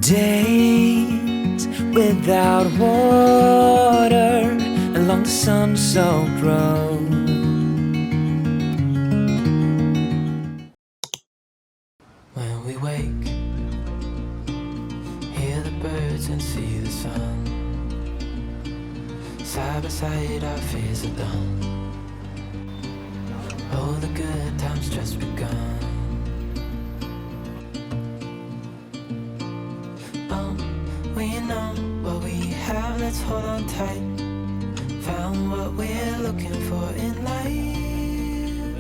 Days without water along the sun-soaked road. When we wake, hear the birds and see the sun. Side by side our fears are done. Oh, the good times just begun. We know what we have, let's hold on tight. Found what we're looking for in life.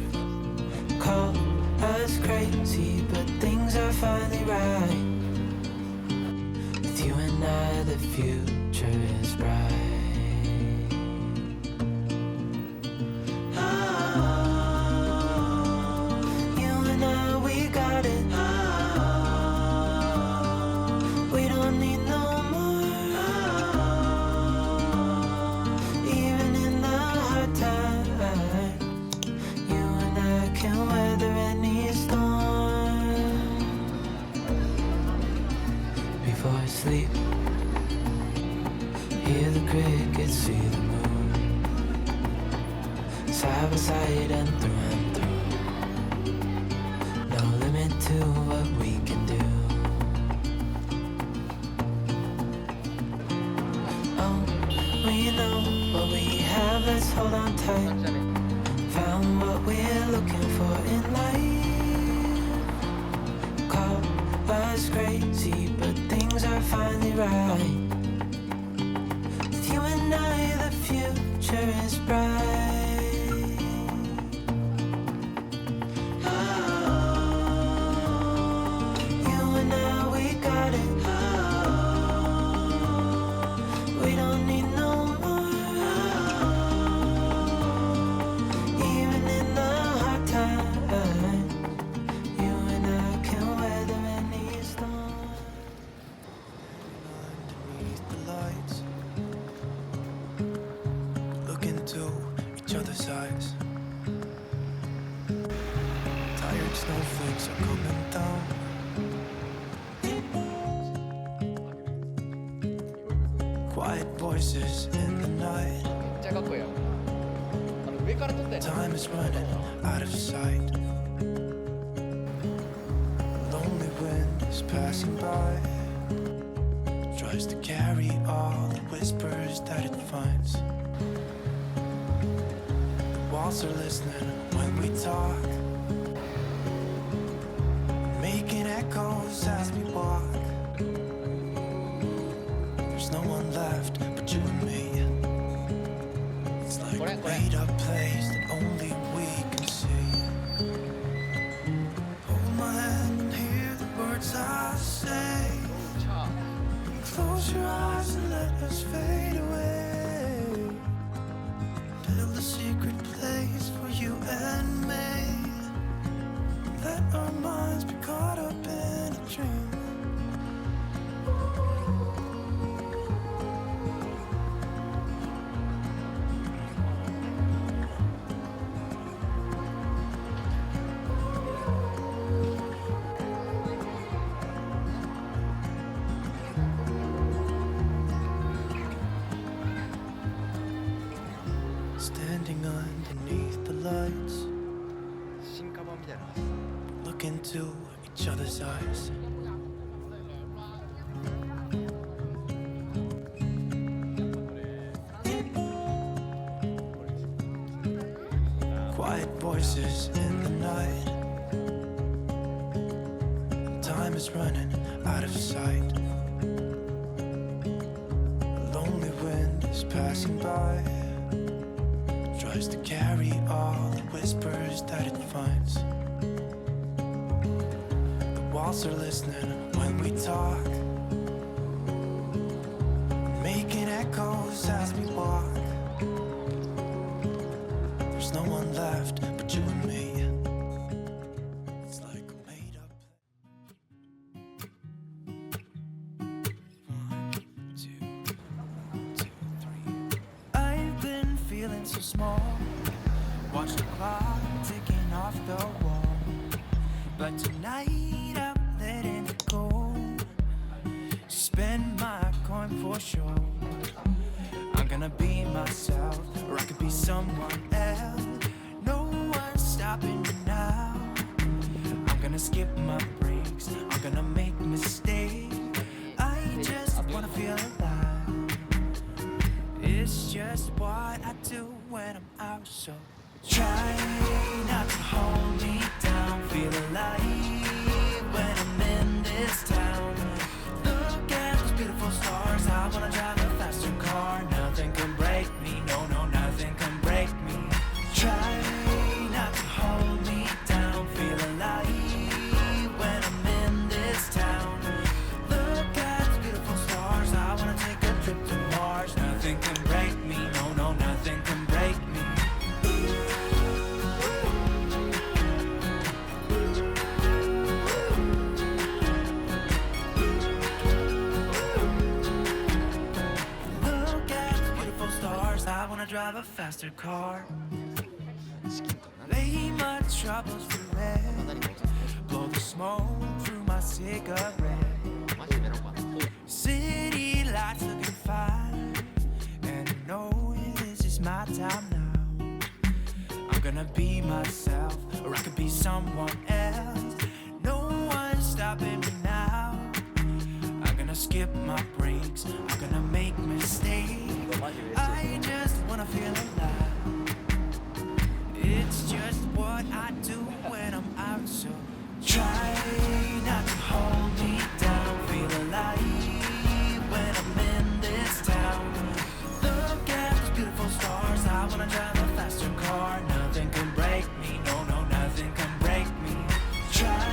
Call us crazy, but things are finally right. With you and I, the future is bright. Before I sleep, hear the crickets, see the moon. Side by side and through. No limit to what we can do. Oh, we know what we have, let's hold on tight. Found what we're looking for in life. Call us crazy, but things are finally right. With you and I, the future is bright. You and I, we got it. We don't need no more. Even in the hard time, you and I can weather any storm. Underneath the lights, look into each other's eyes. Tired snowflakes are coming down. Quiet voices in the night. Time is running out of sight. Lonely wind is passing by. Tries to carry all the whispers that it finds. The walls are listening when we talk, making echoes as we walk. There's no one left but you and me. It's like a made up place that only we can see. Hold my hand and hear the words I say. Close your eyes and let us fade away. Build a secret place for you and me. Let our minds be caught up in a dream. Standing underneath the lights, look into each other's eyes. Quiet voices in the night. Time is running out of sight. A lonely wind is passing by. Tries to carry all the whispers that it finds. The walls are listening when we talk, making echoes as we walk. There's no one left but you and me. It's like a made up. 1, 2, 2, 3. I've been feeling so small. Watch the clock ticking off the wall. But tonight I'm letting it go. for sure. I'm gonna be myself, or I could be someone else. No one's stopping me now. I'm gonna skip my breaks, I'm gonna make mistakes. I just wanna feel alive. It's just what I do when I'm out, so try not to hold me down. Feel alive when I'm in this town. Look at those beautiful stars. I wanna drive a faster car. Nothing can break me, no, no, nothing can break me. Try not to hold me down. Feel alive when I'm in this town. Look at those beautiful stars. I wanna take a trip to Mars. Nothing can break me, no, no, nothing can break me. I wanna drive a faster car. Lay my troubles to rest. Blow the smoke through my cigarette. City lights looking fine, and I know this is my time now. I'm gonna be myself, or I could be someone else. No one's stopping me now. I'm gonna skip my breaks, I'm gonna make mistakes. I just wanna feel alive. It's just what I do when I'm out, so try not to hold me down. Feel alive when I'm in this town. Look at those beautiful stars. I wanna drive a faster car. Nothing can break me, no, no, nothing can break me. Try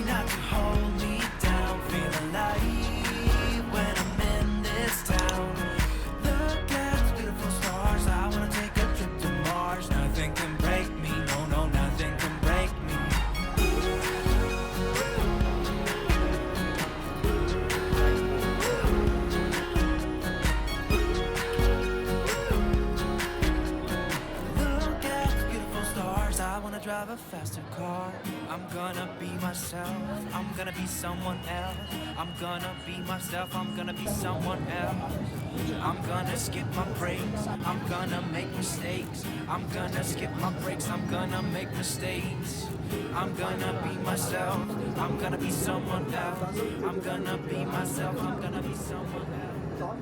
not to hold me down. Feel alive when I'm in this town. Look at those beautiful stars. I wanna take a trip to Mars. Nothing can break me, no, no, nothing can break me. Look at those beautiful stars. I wanna drive a faster car. I'm gonna be myself, I'm gonna be someone else. I'm gonna be myself, I'm gonna be someone else. I'm gonna skip my breaks, I'm gonna make mistakes. I'm gonna skip my breaks, I'm gonna make mistakes. I'm gonna be myself, I'm gonna be someone else. I'm gonna be myself, I'm gonna be someone else.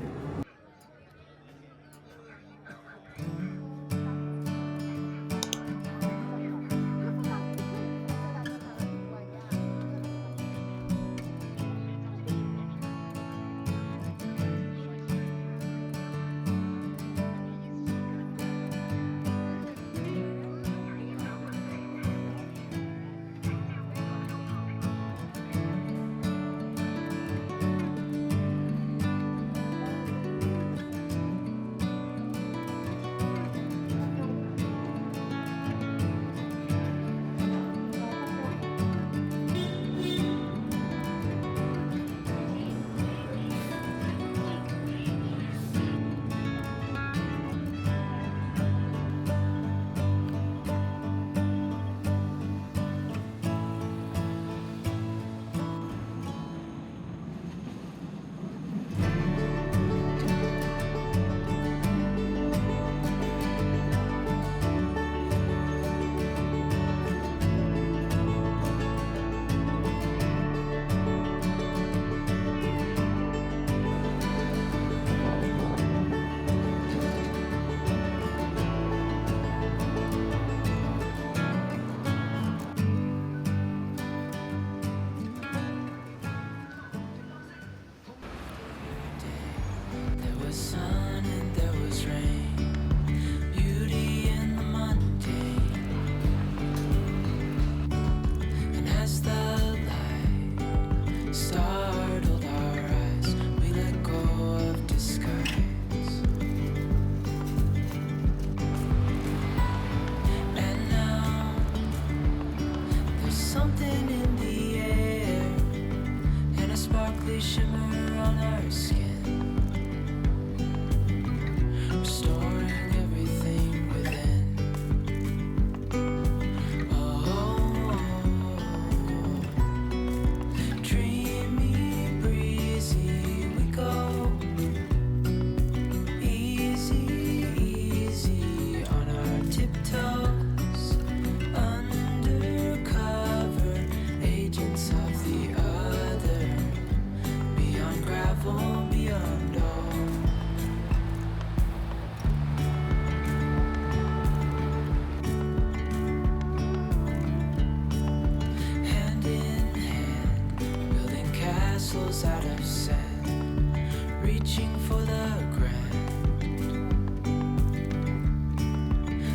miles out of sand, reaching for the grand.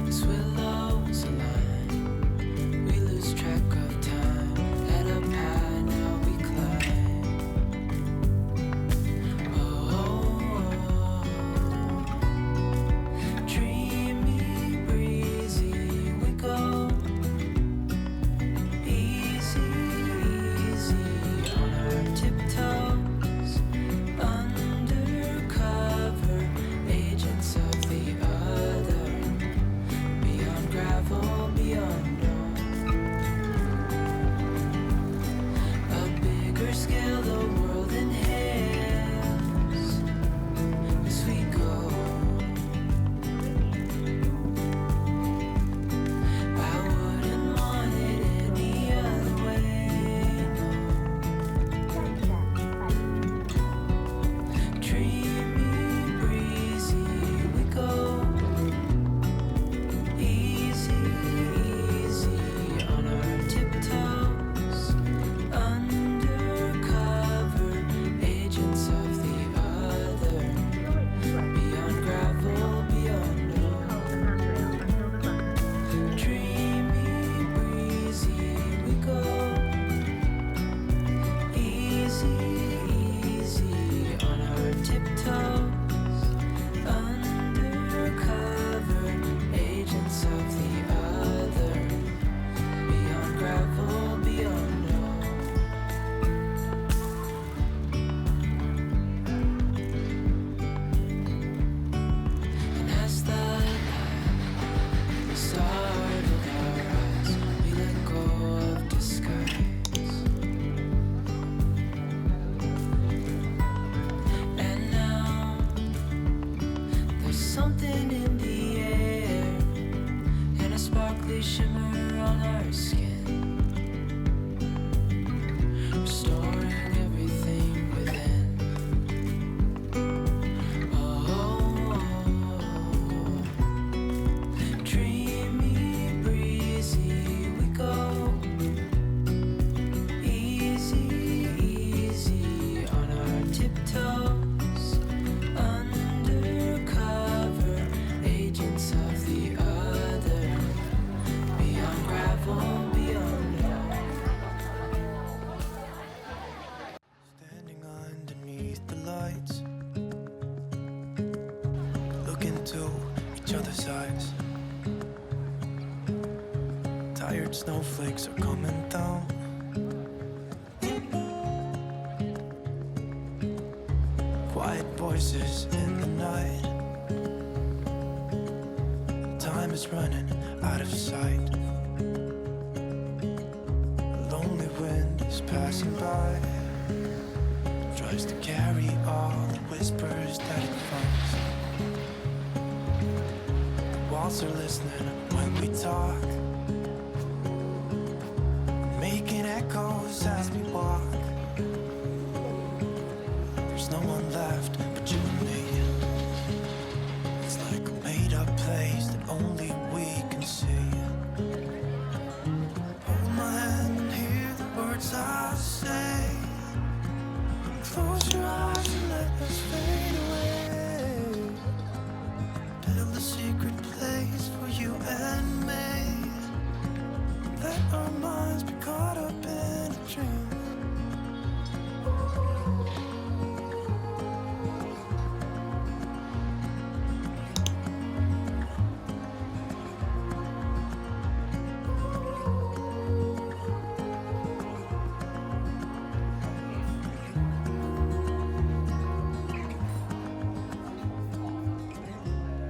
As willows align, we lose track of time. Head up high, now we climb. Oh, dreamy, breezy, we go. Easy, easy on our tiptoes. Undercover, agents of the other. Beyond gravel, beyond known. A bigger scale, the world inhales as we go. I wouldn't want it any other way, no. Dreamy, breezy, we go. Easy, easy on our tiptoes. Undercover, agents of the other. Beyond gravel, beyond known. Dreamy, breezy, we go. Easy, easy on our tiptoes. Undercover, agents of the other. Beyond gravel, beyond known. And as the light startled our eyes, we let go of disguise. And now there's something in the air and a sparkly shimmer on our skin, restoring everything within. Oh, dreamy, breezy, we go. Easy, easy on our tiptoes. Undercover, agents of the other. Beyond gravel, beyond known. Standing underneath the lights, look into each other's eyes. Tired snowflakes are coming down. Quiet voices in the night. Time is running out of sight. A lonely wind is passing by. Tries to carry all the whispers that it finds. The walls are listening when we talk, making echoes as we walk. There's no one left but you and me. It's like a made-up place that only we can see. Hold my hand and hear the words I say. Close your eyes and let us fade away. Build a secret place for you and me. Let our minds be caught up in a dream.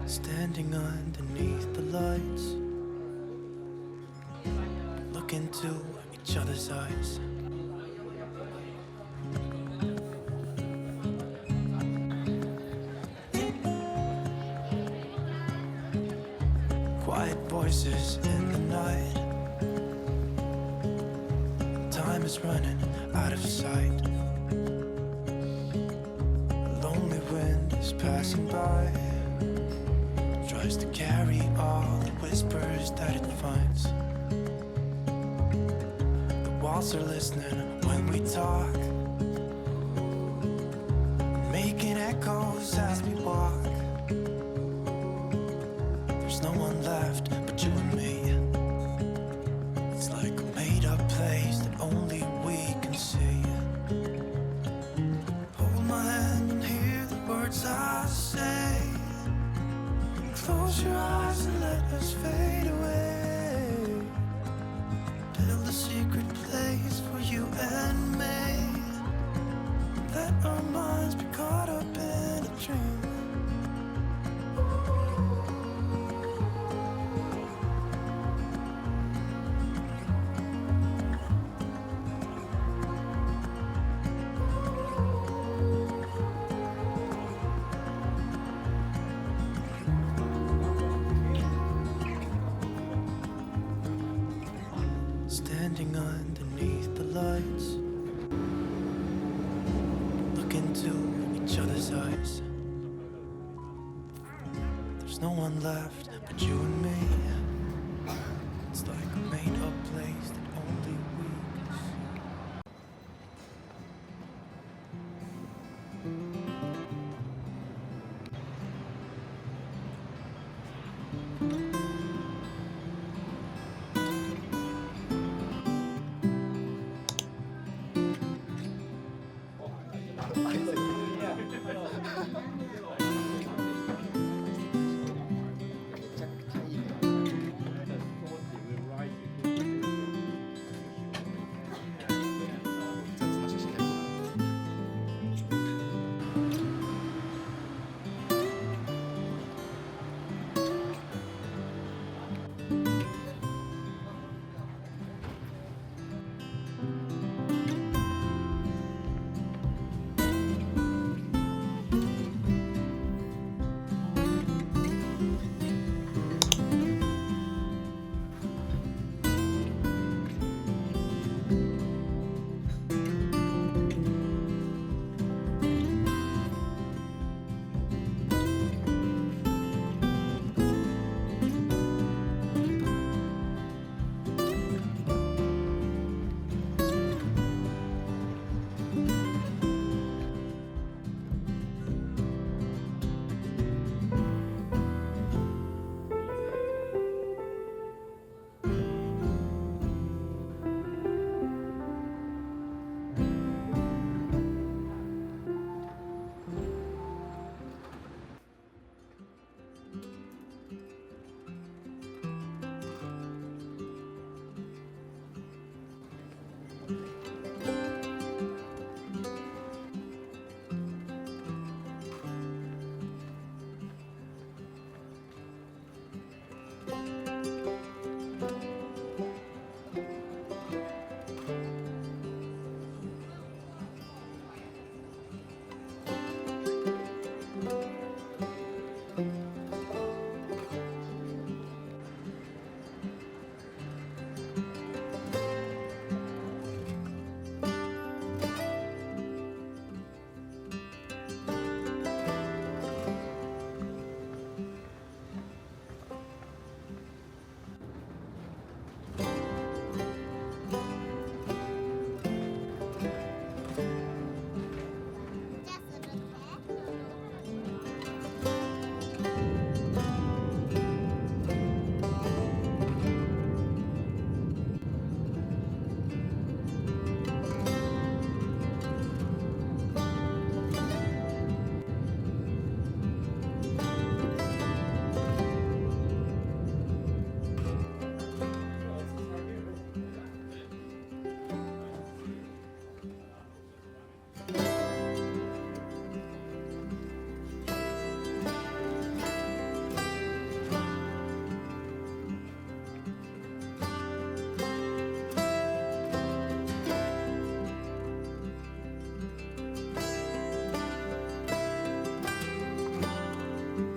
Standing underneath the lights, look into each other's eyes. Quiet voices in the night. Time is running out of sight. A lonely wind is passing by. Tries to carry all the whispers that it finds. The walls are listening when we talk, secret place for you and me. Let our minds be caught up in a dream. Standing underneath the lights, look into each other's eyes. There's no one left but you and me. It's like a made-up place that only we can see.